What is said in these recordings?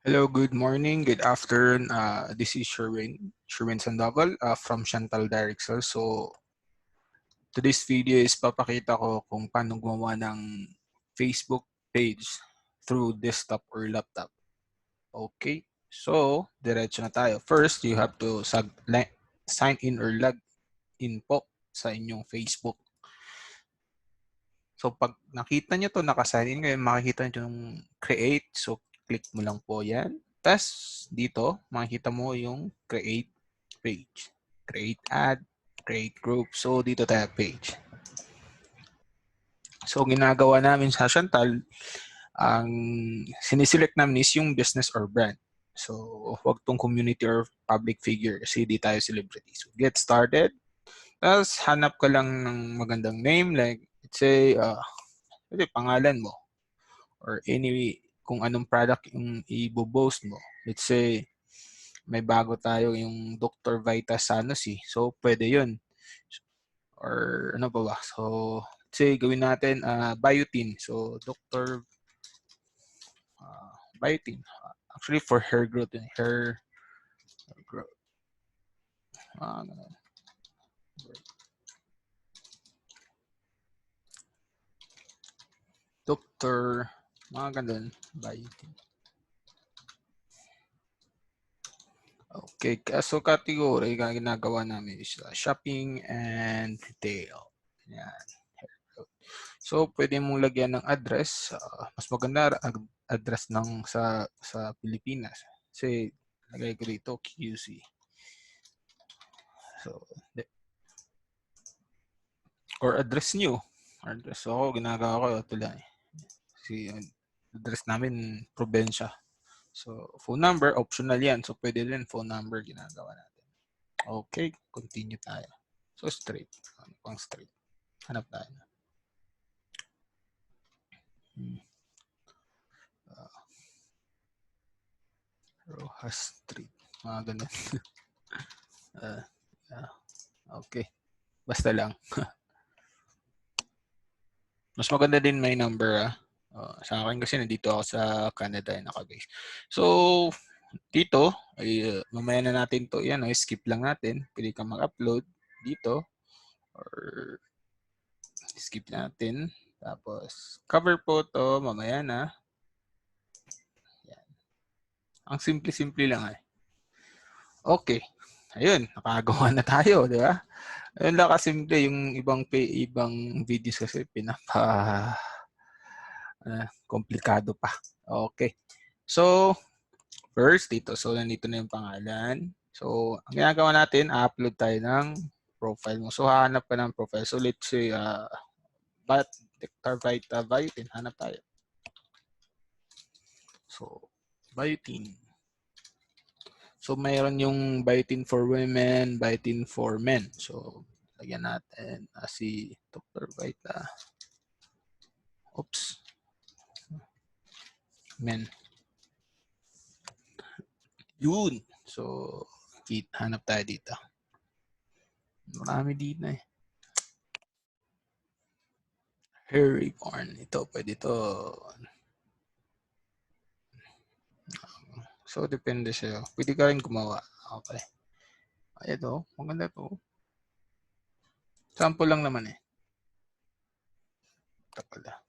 Hello, good morning, good afternoon. This is Sherwin Sandoval from Chantal Direxel. So, today's video is papakita ko kung paano gumawa ng Facebook page through desktop or laptop. Okay, so diretso na tayo. First, you have to sign in or log in po sa inyong Facebook. So, pag nakita nyo to, nakasign in kayo, makikita nyo yung create. So, click mo lang po yan. Tapos, dito, makikita mo yung create page. Create ad, create group. So, dito tayo page. So, ginagawa namin sa Chantal, ang siniselect namin is yung business or brand. So, huwag tong community or public figure kasi di tayo celebrity. So, get started. Tapos, hanap ka lang ng magandang name like, let's say, pangalan mo or any kung anong product yung i-boast mo. Let's say, may bago tayo yung Dr. Vita Sanosi. So, pwede yun. Or ano pa ba? So, let's say, gawin natin biotin. So, Dr. Biotin. Actually, for hair growth. Hair growth. Dr. Mga ganun. Biotin. Okay, so category ginagawa namin is shopping and retail. Yan. So, pwede mong lagyan ng address. Mas maganda address ng sa Pilipinas. Kasi, lagay ko dito, QC. So, or address nyo. Address. So, ako, ginagawa ko, ito lang. Kasi, address namin, probensya. So, phone number, optional yan. So, pwede din phone number ginagawa natin. Okay, continue tayo. So, straight. Ano pang straight? Hanap tayo. Rojas Street. Mga ganun. Okay. Basta lang. Mas maganda din may number. Sa akin kasi nandito ako sa Canada nakabase. So, dito, ay, mamaya na natin to. Yan, skip lang natin. Pwede kang mag-upload dito. Or skip natin. Tapos, cover po to. Mamaya na. Yan. Ang simple-simple lang . Okay. Ayun, nakagawa na tayo, di ba? Ayun lang kasimple, yung ibang videos kasi komplikado pa. Okay. So, first dito. So, nandito na yung pangalan. So, ang ginagawa natin, upload tayo ng profile mo. So, hahanap ka ng profile. So, let's say, biotin. Hanap tayo. So, biotin. So, mayroon yung biotin for women, biotin for men. So, lagyan natin si Dr. Vita. Oops. Men. Yun. So, hanap tayo dito. Marami dito . Harry Barn. Ito, pwede ito. So, depende sa'yo. Pwede ka rin gumawa. Okay. Ito, maganda to. Sample lang naman . Ito pala.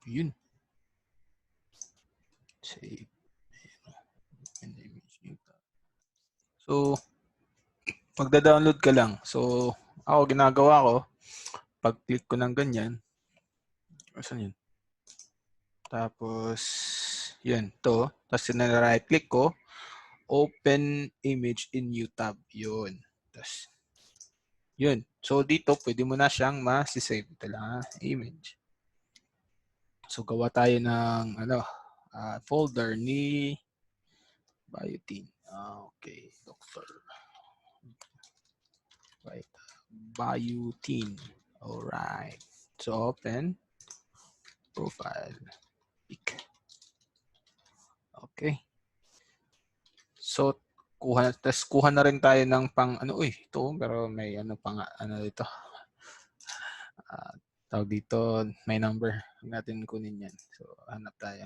Yun. Save. So, magda-download ka lang. So, ako ginagawa ko, pag-click ko ng ganyan, saan yun? Tapos, yun, to. Tapos, na-right click ko, open image in new tab. Yun. Tapos, yun. So, dito, pwede mo na siyang ma-save. Ito lang, image. So, gawa tayo ng, folder ni biotin. Okay, Dr. Vita. Biotin. Alright. So, open. Profile. Pick. Okay. So, kuha na rin tayo ng ito, pero may dito. tawag dito, may number. Huwag natin kunin yan. So, hanap tayo.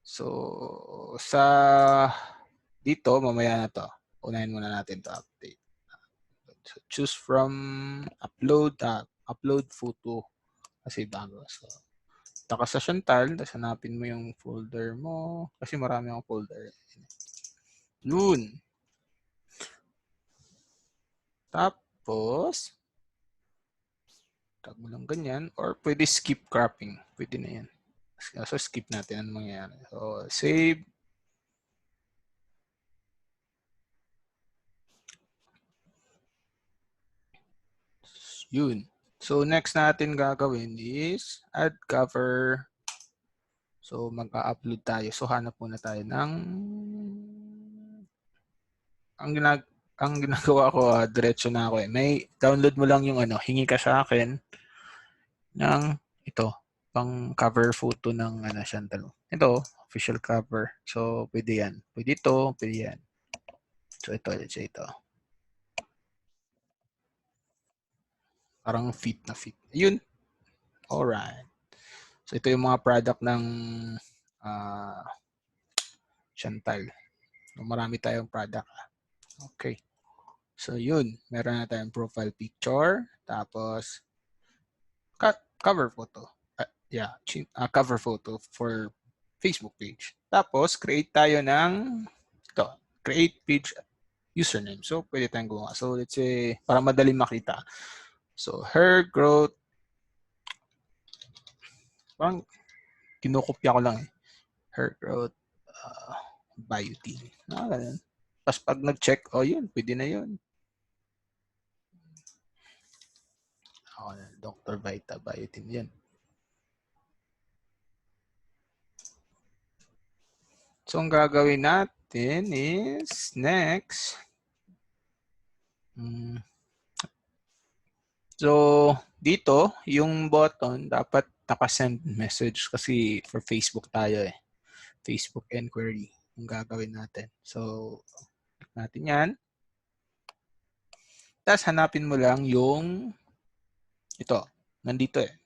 So, sa dito, mamaya na to. Unahin muna natin to update. So, choose from upload photo kasi bago. So, taka sa Chantal, tapos hanapin mo yung folder mo kasi marami akong folder. Yun. Tapos, tag mo lang ganyan or pwede skip cropping. Pwede na yan. So, skip natin ang mangyayari. So, save. Yun. So, next natin gagawin is add cover. So, mag-upload tayo. So, hanap muna tayo ng ang ginagawa ko, diretso na ako eh. May download mo lang yung hingi ka sa akin ng ito, pang cover photo ng Chantal. Ito, official cover. So, pwede yan. Pwede ito, pwede yan. So, ito, let's say ito. Parang fit na fit. Yun. Alright. So, ito yung mga product ng Chantal. So, marami tayong product. Okay. So, yun. Meron na tayong profile picture. Tapos, cover photo. Cover photo for Facebook page. Tapos, create tayo ng ito. Create page username. So, pwede tayong gumawa. So, let's say, para madali makita. So, hair growth. Parang kinukopya ko lang eh. Hair growth biotin. Ganun. Tapos pag nag-check, yun, pwede na yun. Dr. Vita biotin yan. So, ang gagawin natin is next. So, dito, yung button, dapat naka-send message kasi for Facebook tayo eh. Facebook inquiry yung gagawin natin. So, click natin yan. Tapos, hanapin mo lang yung ito, nandito eh.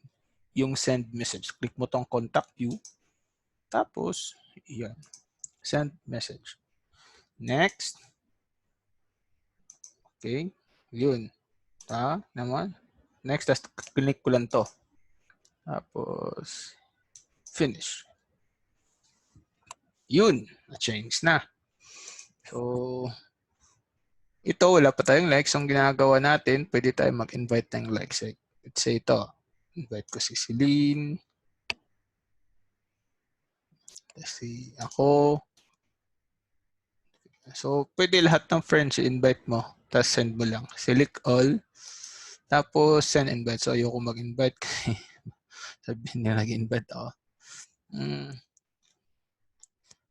Yung send message. Click mo tong contact you. Tapos, yan. Send message. Next. Okay. Yun. Naman. Next, tapos click ko lang to. Tapos, finish. Yun. Na-change na. So, ito, wala pa tayong likes. Ang ginagawa natin, pwede tayong mag-invite ng likes. Let's say ito. Invite ko si Celine. Si ako. So, pwede lahat ng friends i-invite mo. Tapos send mo lang. Select all. Tapos, send invite. So, ayoko mag-invite. Sabihin niya nag-invite ako.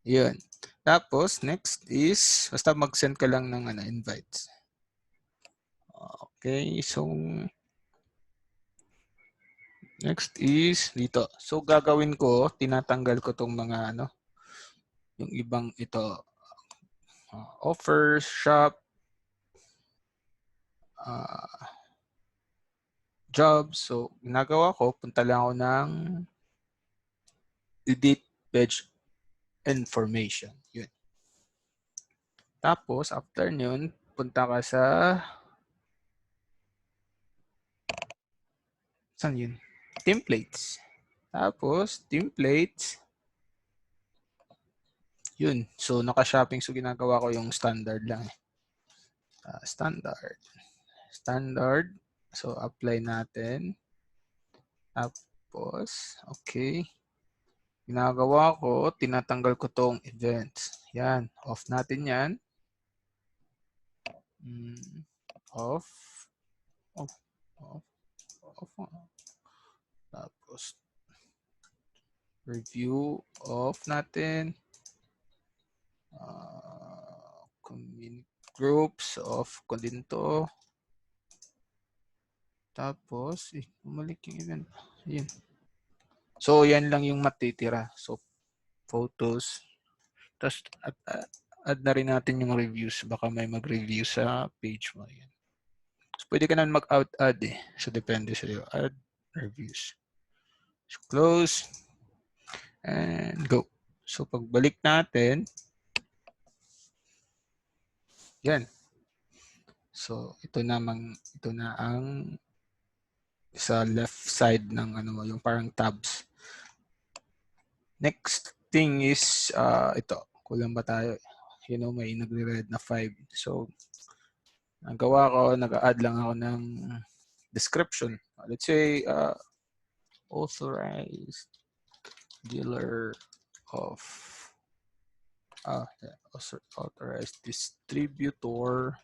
Yun. Tapos, next is, basta mag-send ka lang ng invites. Okay. So, next is dito. So, gagawin ko, tinatanggal ko tong mga yung ibang ito. Offers, shop, jobs. So, ginagawa ko, punta lang ako ng edit page information. Yun. Tapos, after yun, punta ka sa saan yun? Templates. Tapos, templates. Yun. So, naka-shopping. So, ginagawa ko yung standard lang. Standard. Standard. So, apply natin. Tapos, okay. Ginagawa ko, tinatanggal ko tong events. Yan. Off natin yan. Off. Off. Off. Off. Tapos, review. Off natin. Community groups. Off ko din to. Tapos, bumalik yung event. Ayan. So, yan lang yung matitira. So, photos. Tapos, add na rin natin yung reviews. Baka may mag-review sa page mo. Yan. So, pwede ka na mag-out-add eh. So, depende sa'yo. Add. reviews. So close and go. So pagbalik natin, yan. So ito na ang sa left side ng ano mo, yung parang tabs. Next thing is ito. Kulang ba tayo? You know, may nagre-red na 5. So nagawa ko, nag-add lang ako ng description. Let's say authorized dealer of authorized distributor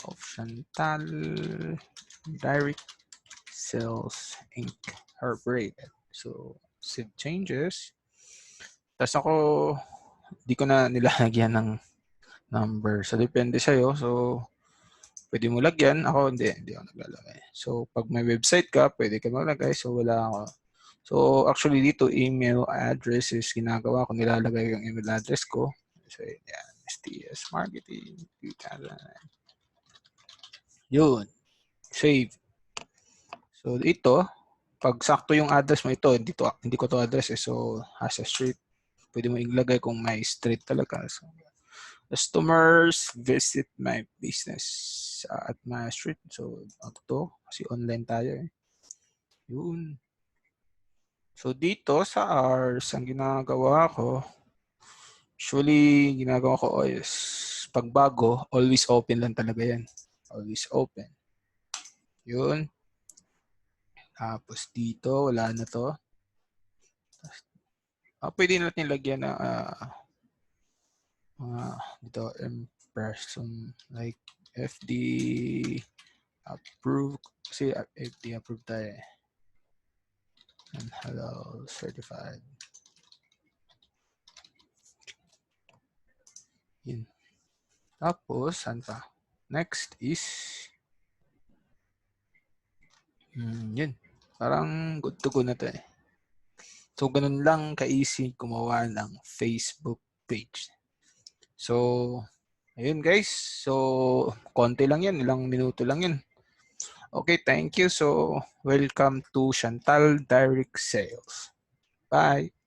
of Chantal Direct Sales Inc. Incorporated. So save changes. Tapos ako, di ko na nilalagyan ng number. So depende sa'yo. So pwede mo lagyan. Ako hindi ako naglalagay. So pag may website ka, pwede ka maglagay. So wala ako. So actually dito, email address is ginagawa ko. Nilalagay yung email address ko. So yan, STS Marketing. Yun. Save. So ito, pag sakto yung address mo ito, hindi ko to address eh. So as a street, pwede mo ilagay kung may street talaga. So, customers visit my business at my street. So ito, kasi online tayo eh. Yun. So dito sa hours, ang ginagawa ko, usually ginagawa ko is pagbago, always open lang talaga yan. Always open. Yun. Tapos dito, wala na to. Pwede natin lagyan na dito, in-person, like FD approved. Kasi FD approved tayo eh. And hello, certified. Yun. Tapos, saan pa? Next is, yun. Parang good to go na to eh. So, ganun lang ka-easy gumawa ng Facebook page. So, ayun guys. So, konti lang yan. Ilang minuto lang yun. Okay, thank you. So, welcome to Chantal Direct Sales. Bye.